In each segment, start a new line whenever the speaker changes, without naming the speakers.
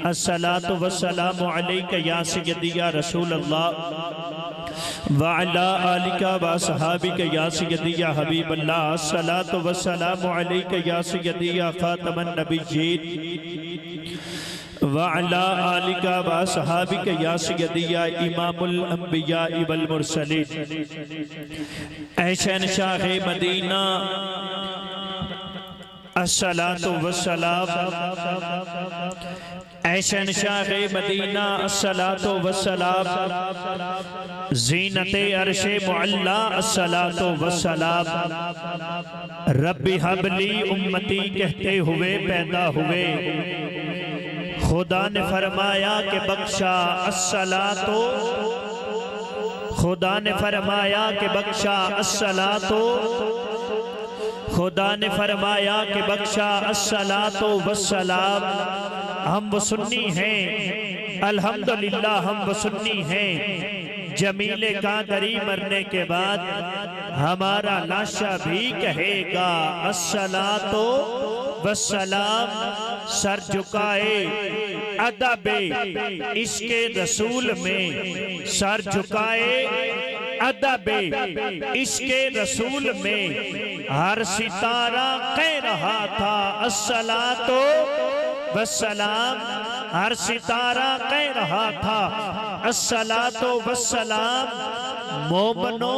الصلاۃ والسلام علیک یا سیدی یا رسول اللہ وعلا آلک واصحابک یا سیدی یا حبیب اللہ الصلاۃ والسلام علیک یا سیدی یا خاتم النبیین وعلا آلک واصحابک یا سیدی یا امام الانبیاء والمرسلین۔ اے شہنشاہ مدینہ الصلاۃ والسلام، اے شہنشاہ مدینہ الصلاۃ والسلام، زینت عرش معلا الصلاۃ والسلام، رب حب لی امتی کہتے ہوئے پیدا ہوئے، خدا نے فرمایا کہ بخشا الصلاۃ، خدا نے فرمایا کہ بخشا الصلاۃ، خدا نے فرمایا کہ بخشا الصلاۃ والسلام۔ ہم وہ سنی ہیں الحمدللہ، ہم وہ سنی ہیں، جمیل قادری مرنے کے بعد ہمارا لاشا بھی کہے گا الصلاۃ والسلام، سر جھکائے ادب عشق رسول میں، سر جھکائے ادب عشق رسول میں، ہر ستارہ کہہ رہا تھا الصلاۃ والسلام، ہر ستارہ کہہ رہا تھا الصلاۃ والسلام۔ مومنو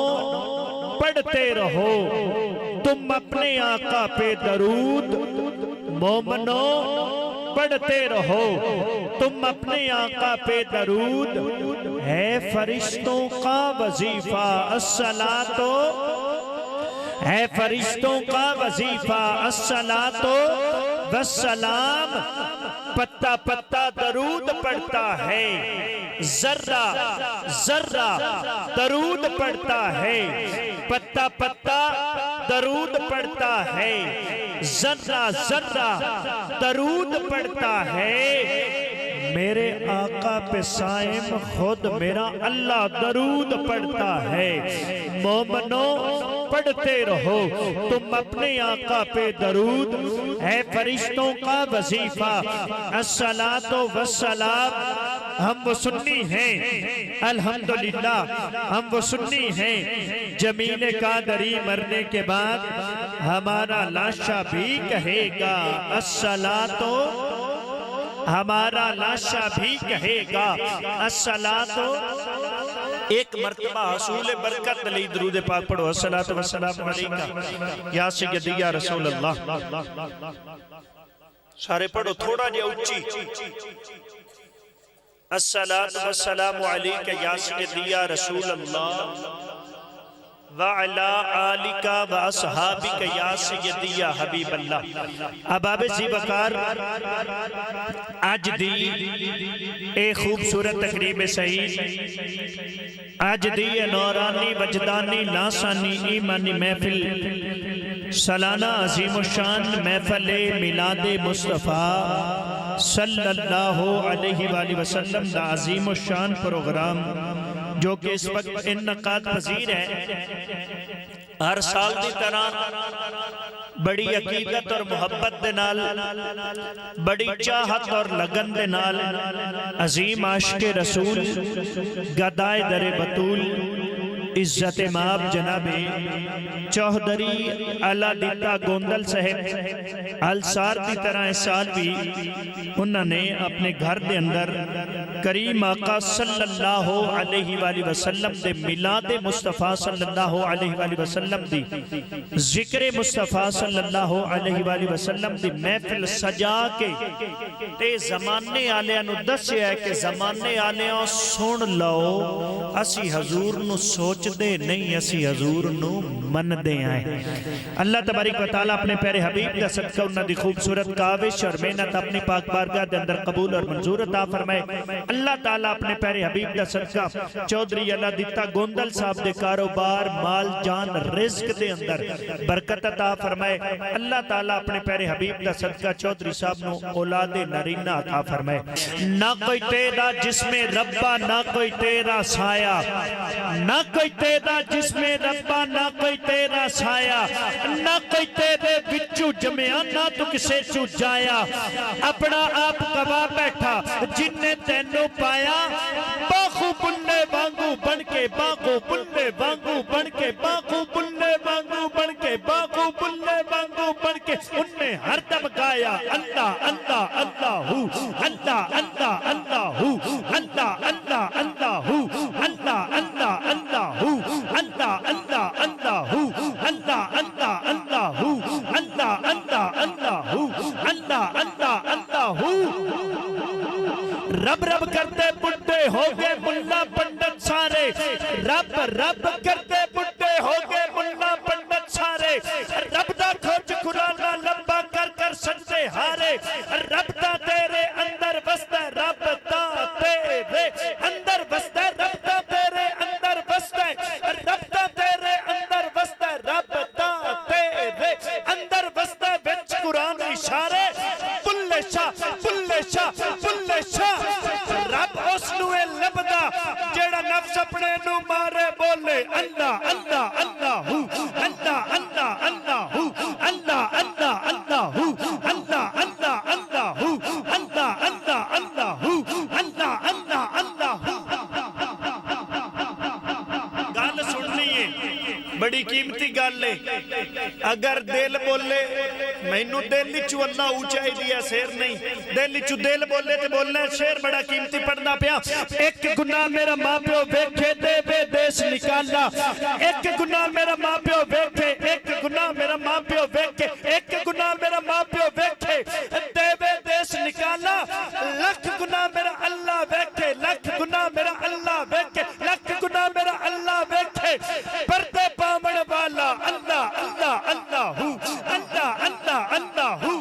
پڑھتے رہو تم اپنے آقا پہ درود، مومنو پڑھتے رہو تم اپنے آقا پہ درود، ہے فرشتوں کا وظیفہ الصلاۃ، ہے فرشتوں کا وظیفہ الصلاۃ والسلام۔ پتا پتا درود پڑھتا ہے، ذرہ ذرہ درود پڑھتا ہے، پتا پتا درود پڑھتا ہے، ذرہ ذرہ درود پڑھتا ہے۔ میرے آقا پہ سائم خود میرا اللہ درود پڑھتا ہے۔ مومنو پڑھتے رہو تم اپنے آقا پہ درود، ہے فرشتوں کا وظیفہ الصلاۃ والسلام۔ ہم وہ سنی ہیں الحمدللہ، ہم وہ سنی ہیں، جمیل قادری مرنے کے بعد ہمارا لاشا بھی کہے گا الصلاۃ، ہمارا لاشا بھی کہے گا الصلاۃ۔ ایک مرتبہ حصول برکت علی درود پاک پڑھو، الصلاۃ والسلام علیکہ یا سیدی یا رسول اللہ۔ سارے پڑھو تھوڑا جے اچھی، الصلاۃ والسلام علیکہ یا سیدی یا رسول اللہ وعلا آلکہ واصحابکہ یا سیدی یا حبیب اللہ۔ اباب زیبکار آج دی اے خوبصورت تقریب سعید، آج دی اے نورانی وجدانی لاسانی ایمانی محفل، سالانہ عظیم الشان محفل میلاد مصطفیٰ صلی اللہ علیہ وآلہ وسلم دا عظیم الشان پروگرام جو کہ اس وقت انعقاد پذیر ہے۔ ہر سال دی طرح بڑی عقیدت اور محبت دے نال، بڑی چاہت اور لگن دے نال، عظیم عاشق رسول گدائے در بطول عزت ماب جناب چوہدری اللہ دیتا گوندل صاحب السار دی طرح اس سال بھی انہوں نے اپنے گھر دے اندر کریم آقا صلی اللہ علیہ وآلہ وسلم دے میلاد مصطفیٰ صلی اللہ علیہ وآلہ وسلم دی ذکر مصطفیٰ صلی اللہ علیہ وآلہ وسلم دی محفل سجا کے تے زمانے آلیاں نو دسے ہے کہ زمانے آلیاں سن لو، اسی حضور نو سوچ دے نہیں، اسی حضور نو من دے آئے۔ اللہ تبارک و تعالیٰ اپنے پیارے حبیب دا صدقہ انہاں دی خوبصورت کاوش اور محنت اپنی پاک بارگاہ دے اندر قبول اور منظور عطا فرمائے۔ اللہ تعالیٰ اپنے پیارے حبیب دا صدقہ چودھری اللہ دیتا گوندل صاحب دے کاروبار مال جان رزق دے اندر برکت عطا فرمائے۔ اللہ تعالیٰ اپنے پیارے حبیب دا صدقہ چودھری صاحب نو اولاد نرینہ عطا فرمائے۔ نہ کوئی تیرا جسم ربا، نہ کوئی تیرا سایہ، نہ کوئی تیرا جسم ربا نہ کوئی تیرا سایا نہ کوئی تیرے بچو جمعہ نہ تو کسے چو جایا اپنا آپ گوا بیٹھا جن نے تینوں پایا باخو بلے وانگو بن کے باخو بلے وانگو بن کے باخو بلے وانگو بن کے باخو بلے وانگو بن کے ان نے ہر دم گایا اللہ اللہ اللہ ہو اللہ اللہ اللہ ہو اللہ اللہ اللہ ہو اللہ اللہ اللہ ہو اللہ اللہ اللہ ہو اللہ اللہ اللہ ہو اللہ اللہ اللہ ہو اللہ اللہ اللہ ہو رب رب کرتے بڈھے ہو گئے ملا پنڈت سارے رب رب کرتے بڈھے ہو گئے ملا پنڈت سارے رب دا کھوج قرآن لمبا کر کر سجدے ہارے رب دا تیرے اندر بستا رب دا تیرے اندر بستا رب دا تیرے اندر بستا رب دا تیرے اندر بستا رب دا تیرے اندر بستا بچ قرآن اشارے بلے شاہ بلے شاہ بلے شاہ رب اس نوے لبدا جیڑا نفس اپنے نو مارے بولے اللہ اللہ اللہ ہو اللہ اللہ اللہ ہو اللہ اللہ اللہ ہو اللہ اللہ اللہ ہو اللہ اللہ اللہ ہو اللہ اللہ اللہ ہو گل سننی ہے بڑی قیمتی گل ہے اگر دل بولے مینوں دل وچوں اللہ اونچائی دیا شیر نہیں دل وچوں دل بولے تے بولنا شیر بڑا قیمتی پڑھنا پیا ایک گناہ میرا ماں پیو ویکھے تے بے دیس نکالا ایک گناہ میرا ماں پیو ویکھے ایک گناہ میرا ماں پیو ویکھے ایک گناہ میرا ماں پیو ویکھے تے بے دیس نکالا لکھ گناہ میرا اللہ ویکھے لکھ گناہ میرا اللہ ویکھے لکھ گناہ میرا اللہ ویکھے پردے پامن والا اللہ اللہ اللہ ہو اللہ اللہ اللہ ہو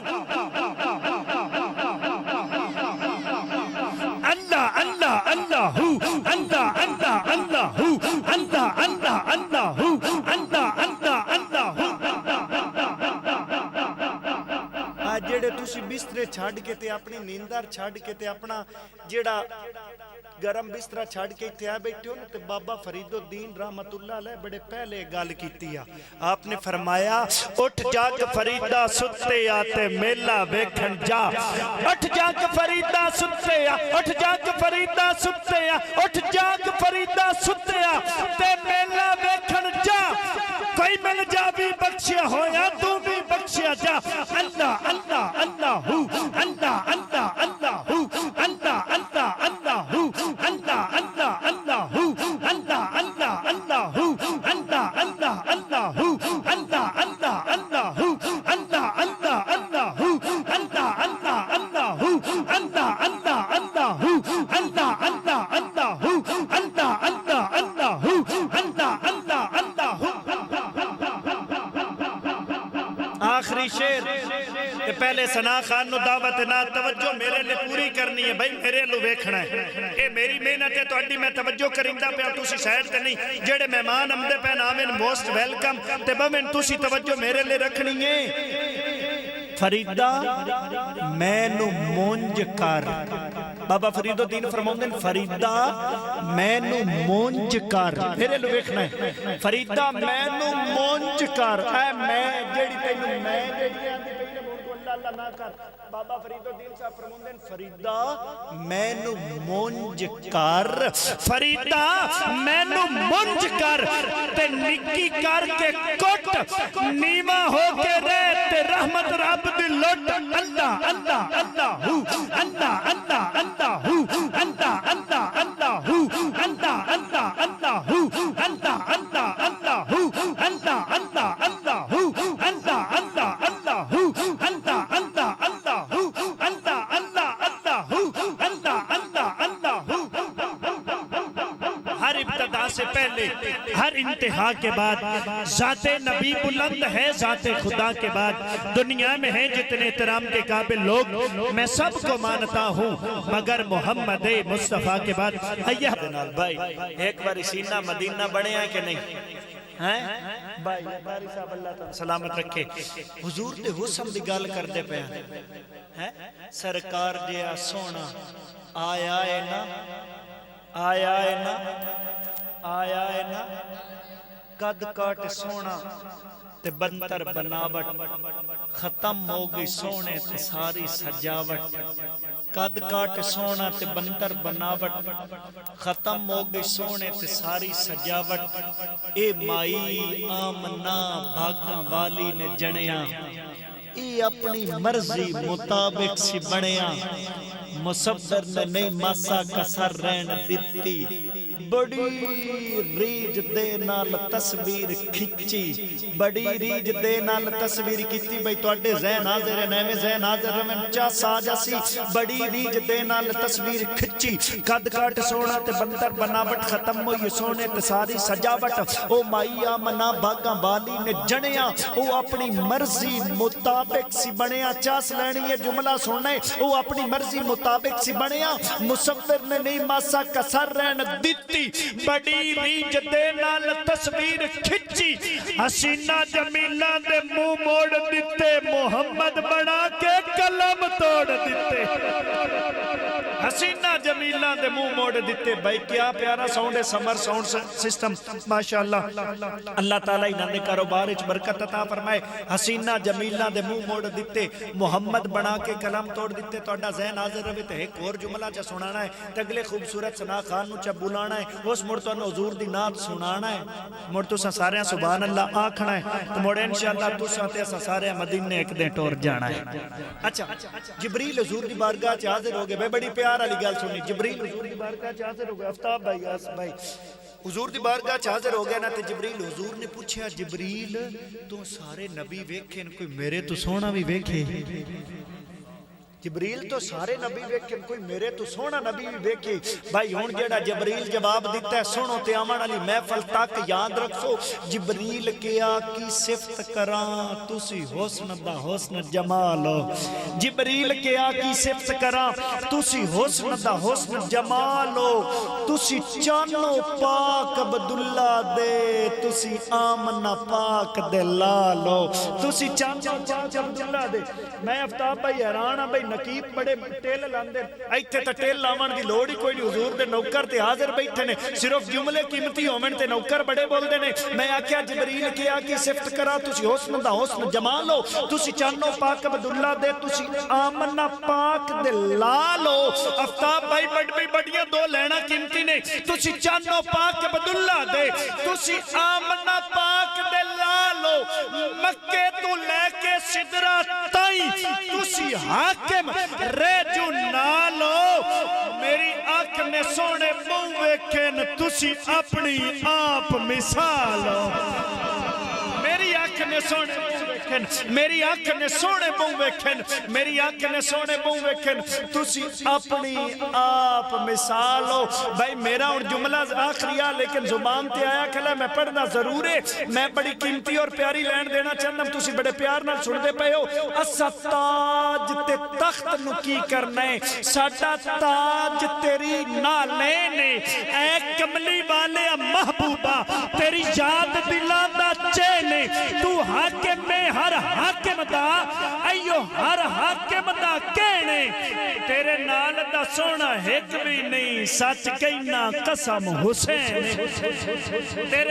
اللہ اللہ اللہ ہو اللہ اللہ اللہ ہو اللہ اللہ اللہ ہو اللہ اللہ اللہ ہو
جڑے تسی بسترے چھاڑ کے تے اپنی نیندر چھاڑ کے تے اپنا جڑا گرم بسترہ چھاڑ کے اتھے آ بیٹھے ہو نا تے بابا فرید الدین رحمت اللہ علیہ بڑے پہلے گال کیتی آپ نے فرمایا اٹھ جاگ فریدہ ستے آتے میلہ ویکھن جا اٹھ جاگ فریدہ ستے آ اٹھ جاگ فریدہ ستے آ اٹھ جاگ فریدہ ستے آ تے میلہ ویکھن جا کوئی مل جا بھی بخشیا ہویا تو بھی بخشیا جا اللہ اللہ اللہ ہو اللہ اللہ اللہ ہو اللہ اللہ اللہ ہو اللہ اللہ اللہ ہو اللہ اللہ اللہ ہو اللہ اللہ اللہ ہو اللہ اللہ اللہ ہو اللہ اللہ اللہ ہو اللہ اللہ اللہ ہو اللہ اللہ اللہ ہو اللہ اللہ اللہ ہو اللہ اللہ اللہ ہو اللہ اللہ اللہ ہو آخری شیر پہلے ثنا خان نو دعوت نہ توجہ میرے لئے پوری کرنی ہے بھائی میرے لو ویکھنا ہے اے میری محنت ہے تو اڈی میں توجہ کرندہ پہ تُسی سائڈ تے نہیں جڑے مہمان امدے پہ نامن موسٹ ویلکم تے بمن تُسی توجہ میرے لئے رکھنی ہے فریدہ میں نو مونج کر بابا فرید الدین فرماؤں فریدہ میں نو مونج کر میرے لو ویکھنا ہے فریدہ میں نو مونج کر اے میں جیڑی تینو میں جیڑی اللہ نہ کر بابا فرید الدین صاحب فرماؤں فریدہ میں نو مونج کر فریدہ میں نو مونج کر تے نکی کر کے کٹ نیمہ ہو کے رہ تے رحمت رب دی لٹ اللہ اللہ اللہ ہو اللہ اللہ اللہ ہو اللہ اللہ اللہ ہو اللہ اللہ اللہ ہو اللہ اللہ اللہ ہو اللہ اللہ اللہ ہو اللہ اللہ اللہ ہو اللہ اللہ اللہ ہو اللہ اللہ اللہ ہو اللہ اللہ اللہ ہو ہر ابتدا سے پہلے ہر انتہا کے بعد ذات نبی بلند ہے ذات خدا کے بعد دنیا میں ہیں جتنے احترام کے قابل لوگ میں سب کو مانتا ہوں مگر محمد مصطفیٰ کے بعد بھائی ایک بار سینہ مدینہ بڑھے ہیں کہ نہیں بھائی باری صاحب اللہ تعالیٰ سلامت رکھے حضور دے حسن دی گال کر دے پہ سرکار جیا سونا آیا ہے نا آیا ہے نا آیا ہے نا قد کاٹ سونا تے بنتر بناوٹ ختم ہو گئی سونے تے ساری سجاوٹ قد کاٹ سونا تے بنتر بناوٹ ختم ہو گئی سونے تے ساری سجاوٹ اے مائی آمنہ بھاگاں والی نے جنیاں اے اپنی مرضی مطابق سی بنیاں مصور نے نہیں ماسا کسر رہن دیتی بڑی ریج دے نال تصویر کھچی بڑی ریج دے نال تصویر کیتی بھئی تواڈے ذہن حاضر ہے نویں ذہن حاضر رمن چا ساجا سی بڑی ریج دے نال تصویر کھچی قد کاٹ سونا تے بنتر بناوٹ ختم ہوئی سونے تے ساری سجاوٹ او مائی آمنہ بھاگاں والی نے جنیاں او اپنی مرضی مطابق سی بنیاں چاس لینی ہے جملہ سننے او اپنی مرضی مطابق سی بنیاں مصور نے نہیں ماسا کسر رہن دیتی بڑی ریج دے نال تصویر کھچی حسینہ جمیلہ دے منہ موڑ دیتے محمد بنا کے قلم توڑ دیتے حسینہ جمیلہ دے منہ موڑ دیتے بھائی کیا پیارا ساؤنڈ ہے سمر ساؤنڈ سسٹم ماشاءاللہ اللہ تعالیٰ انہوں نے کاروبار اچ برکت عطا فرمائے حسینہ جمیلہ دے منہ موڑ دیتے محمد بنا کے قلم توڑ دیتے تو اڈا ذہن حاضر روے تے ایک اور جملہ چا سنانا ہے تگلے خوبصورت ثنا خان نو چا بلانا ہے اس مڑ تو حضور دی نعت سنانا ہے مڑ تو سارے سبحان اللہ آکھنا ہے تو مڑ انشاءاللہ تو ساتے سارے مدینے ایک دن ٹور جانا ہے اچھا جبریل حضور دی بارگاہ چ حاضر ہو گئے بڑی پیار والی گل سنی جبریل حضور دی بارگاہ چ حاضر ہو گئے آفتاب بھائی یاس بھائی حضور دی بارگاہ چ حاضر ہو گیا نا تے جبریل حضور نے پوچھا جبریل تو سارے نبی ویکھے کوئی میرے تو سونا بھی ویکھے جبریل تو سارے نبی ویکھن کوئی میرے تو سونا نبی بھی ویکھے بھائی ہون جیڑا جبریل جواب دیتا ہے سنو تے آمان علی محفل تک یاد رکھو جبریل کیا کی صفت کراں تسی حسن دا حسن جمالو جبریل کیا کی صفت کراں تسی حسن دا حسن جمالو تسی چانو پاک عبداللہ دے تسی آمنہ پاک دے لالو تسی چانو پاک عبداللہ دے میں آفتاب بھائی حیران ہاں بھائی نقیب بڑے ٹیل لاندے ایتھے تے ٹیل لاون دی لوڑ ہی کوئی نہیں حضور دے نوکر تے حاضر بیٹھے نے صرف جملے قیمتی ہوون تے نوکر بڑے بول دے نے میں آکھیا جبریل کیا کی صفت کرا تسی حسن دا حسن جمال ہو تسی چانو پاک عبداللہ دے تسی آمنہ پاک دے لال ہو آفتاب بھائی بڑیاں دو لینا قیمتی نے تسی چانو پاک عبداللہ دے تسی آمنہ پاک دے لال ہو مکے تو لے کے سدرہ تائی تسی حاکم ریجو نالو میری آنکھ نے سونے منہ ویکھن تسی اپنی آپ مثالو میری آنکھ نے سونے منہ ویکھن میری آنکھ نے سونے منہ ویکھن میری آنکھ نے سونے منہ ویکھن تسی اپنی آپ مثالو بھائی میرا اور جملہ آخری ہے لیکن زبان تے آیا کھلا میں پڑھنا ضرور ہے میں بڑی قیمتی اور پیاری لین دینا چاہتا تسی بڑے پیار نال سن دے پئے ہو اسا تاج تے تخت نو کی کرنے ساڈا تاج تیری نالے نے اے کملی والے محبوبہ تیری یاد دلاندا چینے تو حاکم میں ہر حاکم دا ایو ہر حاکم دا کہنے تیرے نال دا سونا ہک بھی نہیں سچ کہنا قسم حسین تیرے